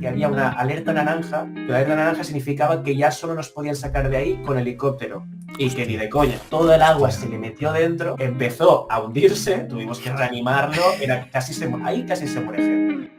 que había una alerta naranja, que la alerta naranja significaba que ya solo nos podían sacar de ahí con helicóptero. Y que ni de coña, todo el agua se le metió dentro, empezó a hundirse, tuvimos que reanimarlo, ahí casi se muere gente.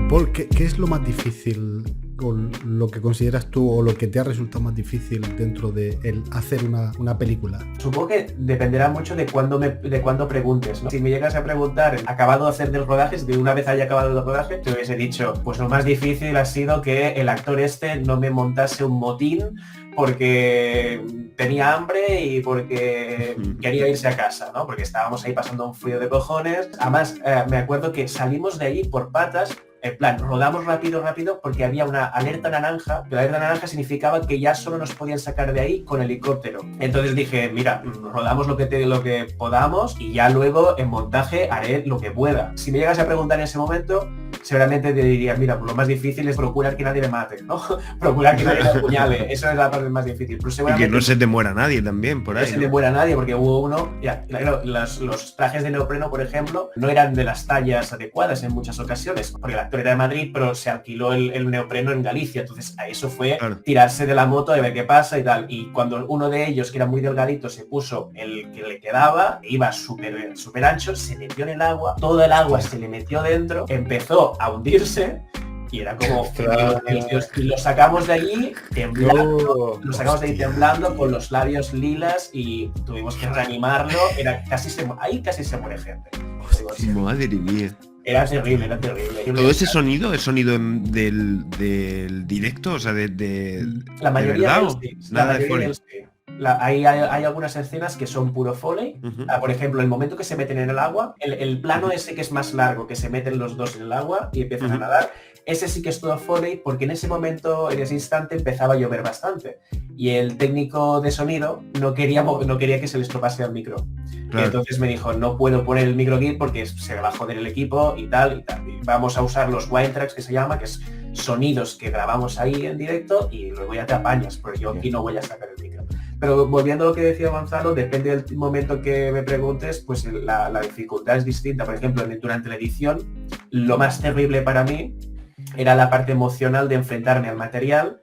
Paul, ¿qué es lo más difícil, o lo que consideras tú, o lo que te ha resultado más difícil dentro de el hacer una película? Supongo que dependerá mucho de cuándo preguntes, ¿no? Si me llegas a preguntar, acabado de hacer del rodaje, si de una vez haya acabado el rodaje, te hubiese dicho, pues lo más difícil ha sido que el actor no me montase un motín porque tenía hambre y porque quería irse a casa, ¿no? Porque estábamos ahí pasando un frío de cojones. Además, me acuerdo que salimos de ahí por patas. En plan, rodamos rápido porque había una alerta naranja, que la alerta naranja significaba que ya solo nos podían sacar de ahí con helicóptero. Entonces dije, mira, rodamos lo que podamos y ya luego en montaje haré lo que pueda. Si me llegas a preguntar en ese momento, seguramente te diría, mira, pues lo más difícil es procurar que nadie me mate, ¿no? Procurar que nadie me apuñale, eso es la parte más difícil. Pero y que no se te muera nadie también por ahí. No se te muera nadie, porque hubo uno, claro, los trajes de neopreno, por ejemplo, no eran de las tallas adecuadas en muchas ocasiones, porque el actor era de Madrid, pero se alquiló el neopreno en Galicia, entonces a eso fue tirarse de la moto de ver qué pasa y tal. Y cuando uno de ellos, que era muy delgadito, se puso el que le quedaba, iba súper ancho, se metió en el agua, todo el agua se le metió dentro, empezó a hundirse y era como Dios, y lo sacamos de allí temblando, temblando con los labios lilas y tuvimos que reanimarlo, ahí casi se muere gente. Madre mía. Era terrible. ¿Todo ese sonido es sonido del directo? O sea, la mayoría de sí. Nada de Foley. Hay algunas escenas que son puro Foley. Por ejemplo, el momento que se meten en el agua, el plano ese que es más largo, que se meten los dos en el agua y empiezan a nadar, ese sí que es todo Foley, porque en ese momento, en ese instante, empezaba a llover bastante. Y el técnico de sonido no quería que se les tropase el micro. Claro. Y entonces me dijo, no puedo poner el micro aquí porque se va a joder el equipo y tal. Y vamos a usar los wild tracks, que se llama, que es sonidos que grabamos ahí en directo y luego ya te apañas, porque yo aquí no voy a sacar el micro. Pero volviendo a lo que decía Gonzalo, depende del momento que me preguntes, pues la dificultad es distinta. Por ejemplo, durante la edición, lo más terrible para mí era la parte emocional de enfrentarme al material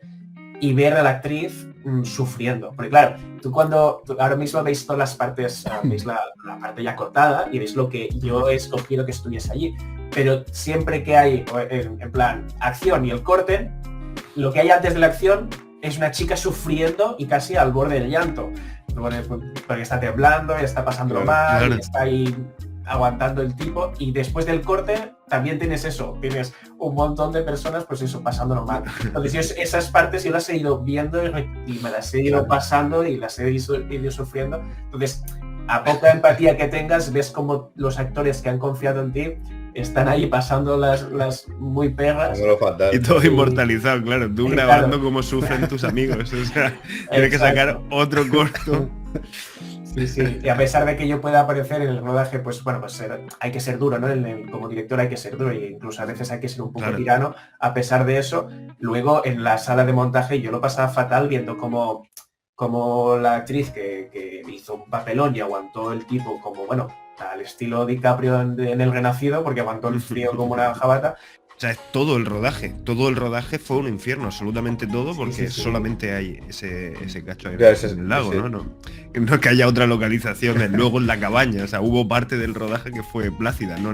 y ver a la actriz sufriendo. Porque claro, tú ahora mismo veis todas las partes, veis la parte ya cortada y veis lo que yo he escogido que estuviese allí. Pero siempre que hay, en plan, acción y el corte, lo que hay antes de la acción es una chica sufriendo y casi al borde del llanto. Porque está temblando, ya está pasándolo mal, está ahí aguantando el tipo, y después del corte también tienes un montón de personas pues eso, pasándolo mal. Entonces esas partes yo las he ido viendo y me las he ido pasando y las he ido sufriendo. Entonces, a poca empatía que tengas, ves como los actores que han confiado en ti están ahí pasando las muy perras. Y todo inmortalizado, claro, tú grabando cómo sufren tus amigos. O sea, tienes que sacar otro corto. Sí. Y a pesar de que yo pueda aparecer en el rodaje, pues bueno, pues hay que ser duro, ¿no? Como director hay que ser duro e incluso a veces hay que ser un poco tirano. A pesar de eso, luego en la sala de montaje yo lo pasaba fatal viendo como la actriz que hizo un papelón y aguantó el tipo como, bueno, al estilo DiCaprio en El Renacido, porque aguantó el frío como una jabata. O sea, todo el rodaje fue un infierno, absolutamente todo, porque solamente hay ese cacho ahí en el lago, ¿no? No que haya otra localización luego en la cabaña, o sea, hubo parte del rodaje que fue plácida, ¿no?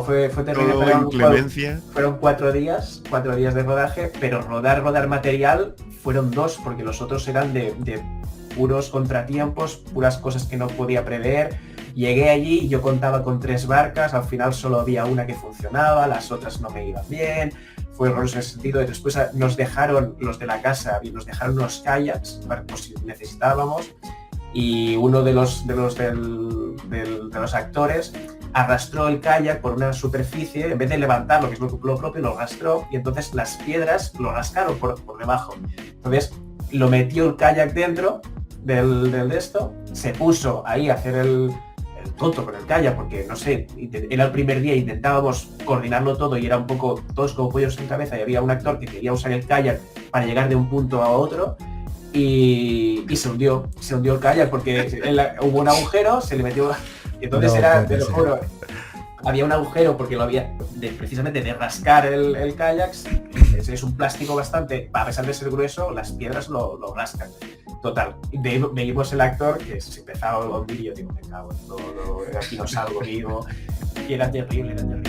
Fue terrible. Todo inclemencia. Fueron 4 días de rodaje, pero rodar material fueron 2, porque los otros eran de puros contratiempos, puras cosas que no podía prever. Llegué allí y yo contaba con 3 barcas, al final solo había una que funcionaba, las otras no me iban bien, fue horroroso en ese sentido. Y después nos dejaron, los de la casa, y nos dejaron unos kayaks para por si necesitábamos, y uno de los actores arrastró el kayak por una superficie, en vez de levantarlo, que es lo propio, lo arrastró, y entonces las piedras lo rascaron por debajo. Entonces lo metió el kayak dentro del de esto, se puso ahí a hacer el tonto con el kayak, porque no sé, era el primer día, intentábamos coordinarlo todo y era un poco todos como pollos sin cabeza, y había un actor que quería usar el kayak para llegar de un punto a otro y se hundió el kayak porque hubo un agujero, se le metió, y entonces te lo juro, había un agujero porque lo había precisamente de rascar el kayak. Es un plástico bastante, a pesar de ser grueso, las piedras lo rascan. Total, veíamos el actor que se empezaba a hundir y yo digo, me cago en todo, aquí no salgo vivo. Y era terrible, era terrible.